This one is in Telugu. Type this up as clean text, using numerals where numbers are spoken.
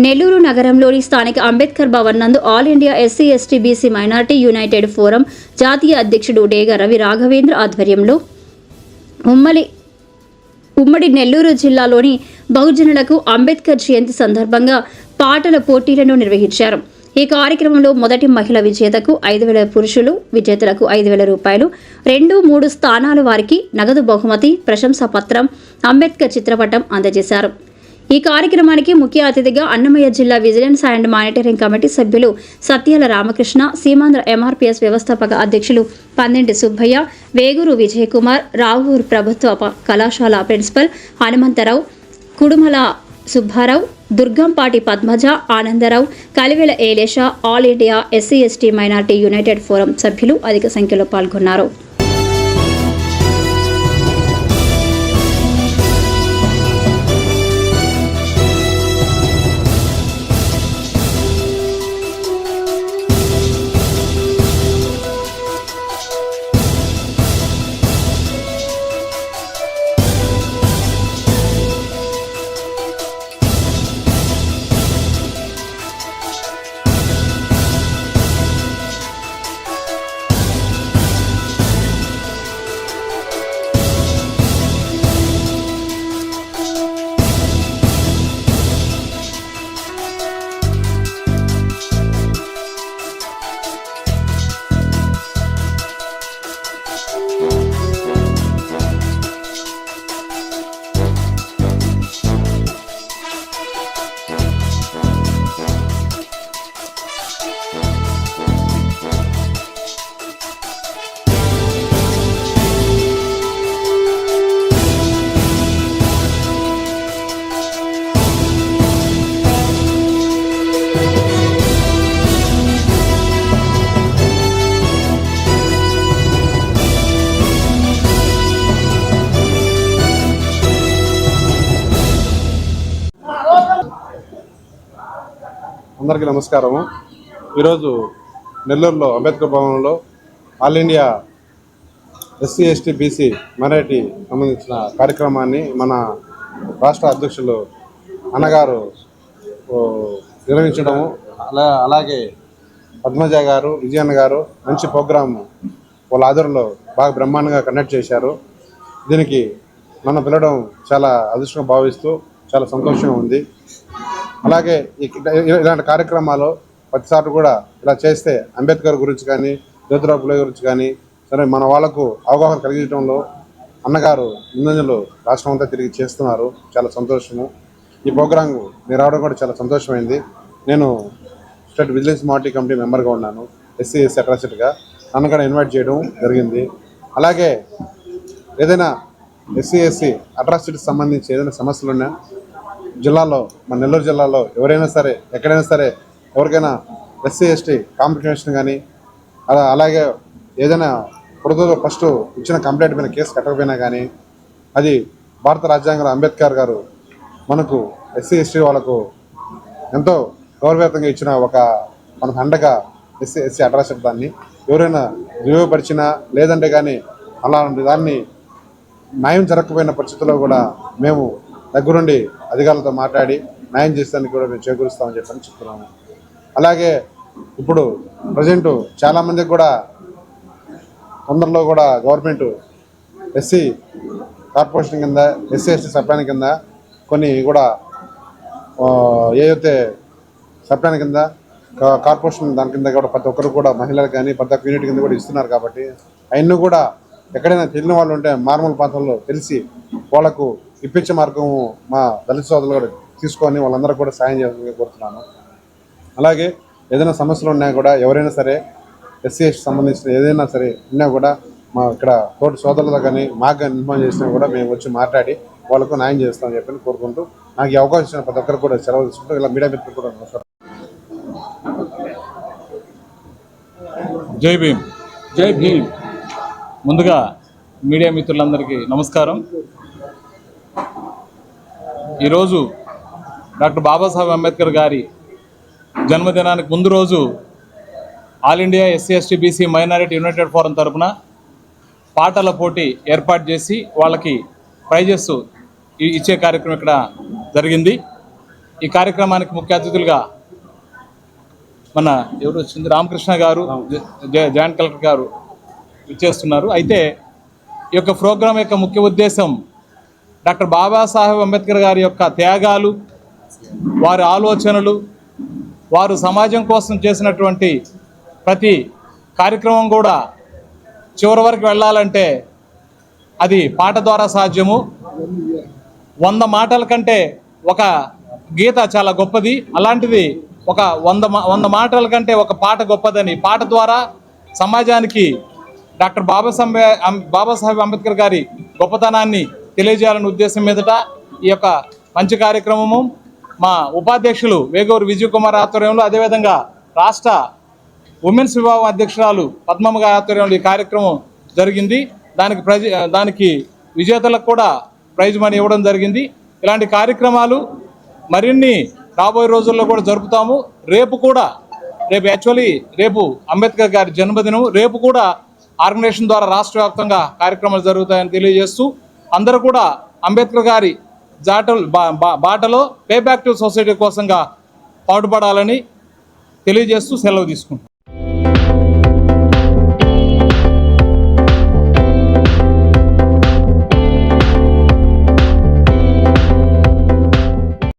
నెల్లూరు నగరంలోని స్థానిక అంబేద్కర్ భవన్ నందు all India SC ST BC minority united forum జాతీయ అధ్యక్షుడు డేగ రవి రాఘవేంద్ర ఆధ్వర్యంలో ఉమ్మడి నెల్లూరు జిల్లాలోని బహుజనులకు అంబేద్కర్ జయంతి సందర్భంగా పాటల పోటీలను నిర్వహించారు. ఈ కార్యక్రమంలో మొదటి మహిళ విజేతకు 5,000, పురుషులు విజేతలకు 5,000 రూపాయలు, 2, 3 స్థానాల వారికి నగదు బహుమతి, ప్రశంసా పత్రం, అంబేద్కర్ చిత్రపటం అందజేశారు. ఈ కార్యక్రమానికి ముఖ్య అతిథిగా అన్నమయ్య జిల్లా విజిలెన్స్ అండ్ మానిటరింగ్ కమిటీ సభ్యులు సత్యాల రామకృష్ణ, సీమాంధ్ర ఎంఆర్పీఎస్ వ్యవస్థాపక అధ్యక్షులు పందింటి సుబ్బయ్య, వేగూరు విజయకుమార్, రావూరు ప్రభుత్వ కళాశాల principal Hanumantharao, Kudumala Subbarao, Durgampati Padmaja, Anandarao, Kalivela Elesha, all India SC ST minority united forum సభ్యులు అధిక సంఖ్యలో పాల్గొన్నారు. అందరికీ నమస్కారము. ఈరోజు నెల్లూరులో అంబేద్కర్ భవన్లో all India SC ST BC minority సంబంధించిన కార్యక్రమాన్ని మన రాష్ట్ర అధ్యక్షులు అన్నగారు నిర్వహించడము, అలాగే పద్మజ గారు, విజయన్న గారు మంచి ప్రోగ్రాము వాళ్ళ ఆధ్వర్యంలో బాగా బ్రహ్మాండంగా కండక్ట్ చేశారు. దీనికి నన్ను పిలవడం చాలా అదృష్టంగా భావిస్తూ చాలా సంతోషంగా ఉంది. అలాగే ఇలాంటి కార్యక్రమాలు ప్రతిసారి కూడా ఇలా చేస్తే అంబేద్కర్ గురించి కానీ, జ్యోతిరావు ఫులే గురించి కానీ సరే మన వాళ్లకు అవగాహన కలిగించడంలో అన్నగారు ముందంజలు రాష్ట్రం అంతా తిరిగి చేస్తున్నారు. చాలా సంతోషము. ఈ ప్రోగ్రాం మీరు రావడం కూడా చాలా సంతోషమైంది. నేను స్టేట్ విజిలెన్స్ మానిటరీ కమిటీ మెంబర్గా ఉన్నాను, ఎస్సీ ఎస్సీ అట్రాసిటీగా. నన్ను కూడా ఇన్వైట్ చేయడం జరిగింది. అలాగే ఏదైనా ఎస్సీ ఎస్సీ అట్రాసిటీకి సంబంధించి ఏదైనా సమస్యలు ఉన్నా జిల్లాలో, మన నెల్లూరు జిల్లాలో ఎవరైనా సరే ఎక్కడైనా సరే ఎవరికైనా ఎస్సీ ఎస్టీ కాంపిటీషన్ కానీ అలాగే ఏదైనా పొడుగులో ఫస్ట్ ఇచ్చిన కంప్లైంట్ మీద కేసు కట్టకపోయినా కానీ అది భారత రాజ్యాంగంలో అంబేద్కర్ గారు మనకు ఎస్సీ ఎస్టీ వాళ్ళకు ఎంతో గౌరవయుతంగా ఇచ్చిన మనకు అండగా ఎస్సీ ఎస్సీ అట్రాసిటీ దాన్ని ఎవరైనా దుర్యోగపరిచినా లేదంటే కానీ అలాంటి దాన్ని న్యాయం జరగకపోయిన పరిస్థితుల్లో కూడా మేము దగ్గరుండి అధికారులతో మాట్లాడి న్యాయం చేసేదానికి కూడా మేము చేకూరుస్తామని చెప్పని చెప్తున్నాము. అలాగే ఇప్పుడు ప్రజెంటు చాలామందికి కూడా తొందరలో కూడా గవర్నమెంట్ ఎస్సీ కార్పొరేషన్ కింద, ఎస్సీ ఎస్టీ సప్లాన్ కింద కొన్ని కూడా ఏదైతే సప్లాన్ కింద కార్పొరేషన్ దాని కింద కూడా ప్రతి ఒక్కరు కూడా మహిళలకు కానీ ప్రతి ఒక్క యూనిట్ కింద కూడా ఇస్తున్నారు. కాబట్టి అవన్నీ కూడా ఎక్కడైనా తెలియని వాళ్ళు ఉంటే మారుమూల ప్రాంతంలో తెలిసి వాళ్లకు ఇప్పించే మార్గం మా దళిత సోదరులు కూడా తీసుకొని వాళ్ళందరూ కూడా సాయం చేయాలని కోరుతున్నాను. అలాగే ఏదైనా సమస్యలు ఉన్నా కూడా ఎవరైనా సరే ఎస్సీ ఎస్టీ సంబంధించిన ఏదైనా సరే ఉన్నా కూడా మా ఇక్కడ తోటి సోదరులతో కానీ మాకు కానీ ఇన్ఫార్మ్ చేసినా కూడా మేము వచ్చి మాట్లాడి వాళ్ళకు న్యాయం చేస్తామని చెప్పి కోరుకుంటూ నాకు ఈ అవకాశం ఇచ్చిన ప్రతి ఒక్కరు కూడా సెలవు తీసుకుంటూ ఇలా మీడియా మిత్రులు కూడా నమస్కారం. జై భీమ్. జై భీమ్. ముందుగా మీడియా మిత్రులందరికీ నమస్కారం. ఈరోజు డాక్టర్ బాబాసాహెబ్ అంబేద్కర్ గారి జన్మదినానికి ముందు రోజు all India SC ST BC minority United forum తరఫున పాటల పోటీ ఏర్పాటు చేసి వాళ్ళకి ప్రైజెస్ ఇచ్చే కార్యక్రమం ఇక్కడ జరిగింది. ఈ కార్యక్రమానికి ముఖ్య అతిథులుగా మన ఎవరు వచ్చింది రామకృష్ణ గారు, జాయింట్ కలెక్టర్ గారు ఇచ్చేస్తున్నారు. అయితే ఈ యొక్క ప్రోగ్రాం యొక్క ముఖ్య ఉద్దేశం డాక్టర్ బాబాసాహెబ్ అంబేద్కర్ గారి యొక్క త్యాగాలు, వారి ఆలోచనలు, వారు సమాజం కోసం చేసినటువంటి ప్రతి కార్యక్రమం కూడా చివరి వరకు వెళ్ళాలంటే అది పాట ద్వారా సాధ్యము. 100 మాటల కంటే ఒక గీత చాలా గొప్పది. అలాంటిది ఒక 100 మాటల కంటే ఒక పాట గొప్పదని, పాట ద్వారా సమాజానికి డాక్టర్ బాబాసాహెబ్ అంబేద్కర్ గారి గొప్పతనాన్ని తెలియజేయాలనే ఉద్దేశం మీదట ఈ యొక్క మంచి కార్యక్రమము మా ఉపాధ్యక్షులు వేగూరు విజయ్ కుమార్ ఆధ్వర్యంలో, అదేవిధంగా రాష్ట్ర ఉమెన్స్ విభాగం అధ్యక్షురాలు పద్మమ్మ గారి ఆధ్వర్యంలో ఈ కార్యక్రమం జరిగింది. దానికి విజేతలకు కూడా ప్రైజ్ మనీ ఇవ్వడం జరిగింది. ఇలాంటి కార్యక్రమాలు మరిన్ని రాబోయే రోజుల్లో కూడా జరుపుతాము. రేపు అంబేద్కర్ గారి జన్మదినం. రేపు కూడా ఆర్గనైజేషన్ ద్వారా రాష్ట్ర వ్యాప్తంగా కార్యక్రమాలు జరుగుతాయని తెలియజేస్తూ అందరూ కూడా అంబేద్కర్ గారి బాటలో పే బ్యాక్ టు సొసైటీ కోసంగా పాటుపడాలని తెలియజేస్తూ సెలవు తీసుకుంటాం.